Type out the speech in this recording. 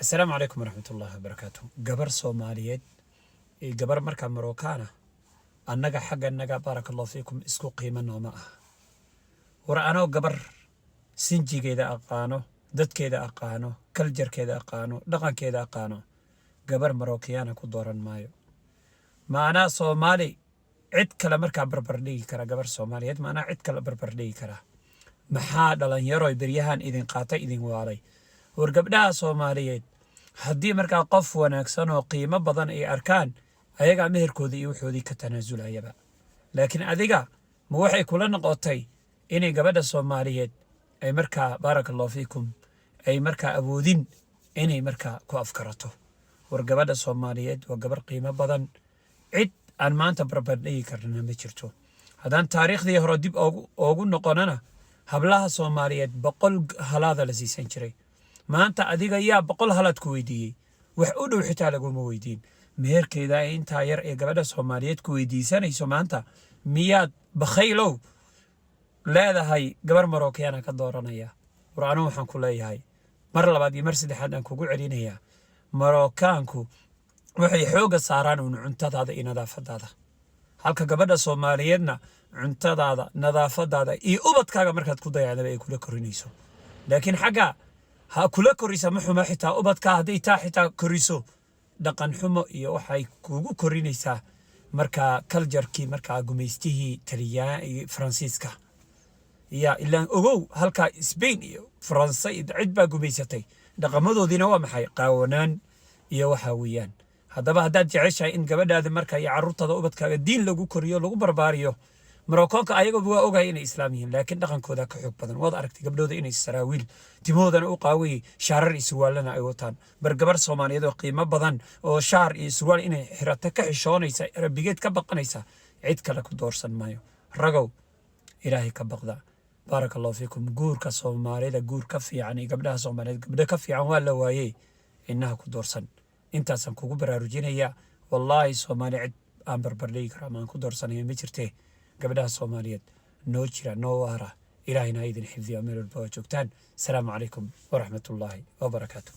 السلام عليكم ورحمة الله وبركاته. قبر سوماليات قبر مركا مروكانا النجا حق النجا بارك الله فيكم اسكو قيمة نوما ورأنا قبر سنجي كذا أقانو دد كذا أقانو كلجر كذا أقانو دقن كذا أقانو قبر مروكيانا كدورا مايو معنا سومالي عد كلا مركا بربردي كرا قبر سوماليات معنا عد كلا بربردي كرا محاد لن يروي بريهان إذن قاطع إذن والي ورقبناها سوماليات haddii markaa qof wanaagsan oo qiimo badan ay arkaan ayaga meherkooda iyo wuxoodii ka tanaazulayaba laakiin adiga ma waxay kula noqotay inay gabadha Soomaaliyeed ay markaa barakallahu fiikum ay markaa awoodin inay markaa ku afkarato war gabadha Soomaaliyeed waa gabar qiimo badan cid aan maanta barbardhigi karna ma jirto haddaan taariikhdii hore dib ugu noqonana hablaha Soomaaliyeed 100 halaada la siisan jiray maanta adiga yaa 100 halad ku weydiiyay wax u dhow xitaa laguma weydiin meherkeeda inta yar ee gabadha Soomaaliyeed ku weydiisanayso maanta miyaad bakhaylow leedahay gabar Marookiyaana ka dooranaya waraano waxaan ku leeyahay mar labaad iyo mar saddexaad aan kugu celinaya Marookaanku waxay xooga saaraan cuntadaada iyo nadaafadaada halka gabadha Soomaaliyeedna cuntadaada nadaafadaada iyo ubadkaaga markaad ku dayacdo ay kula korinayso laakiin xaga ha kula korisa ma xuma xitaa ubadka haday taa xitaa koriso dhaqan xumo iyo waxay kugu korinaysaa marka culture-kii marka gumeystihii Taliyaan iyo Faransiiska ya ilaa ogow halka Spain iyo France cid baa gumeysatay dhaqamadoodina waa maxay qaawanaan iyo waxa weeyaan haddaba haddaad jeceshahay in gabadhaada marka iyo carruurtada ubadkaaga diin lagu koriyo lagu barbaariyo Marookaanka ayagu waa ogahay inay islaamiyiin laakiin dhaqankooda ka xoog badan wad aragtay gabdhooda inay saraawiil timoodana u qaaway shaarar iyo surwaalana ay wataan bar gabar Soomaaliyeed oo qiimo badan oo shaar iyo surwaal inay xirato ka xishoonaysa arabigeed ka baqanaysa cid kale ku doorsan maayo ragow ilaahay ka baqda barakallahu fiikum guurka Soomaalida guur ka fiican iyo gabdhaha Soomaaliyeed gabdha ka fiican waa la waayay inaha ku doorsan intaasan kugu baraarujinaya wallahi Soomaali cid aan barbardhigi kara ma ku doorsanayo ma jirtee gabdhaha Soomaaliyeed noo jira noo waara ilaahayna idin xifdiyo meel walba joogtaan. Assalaamu calaykum wa rahmatullaahi wa barakaatuh.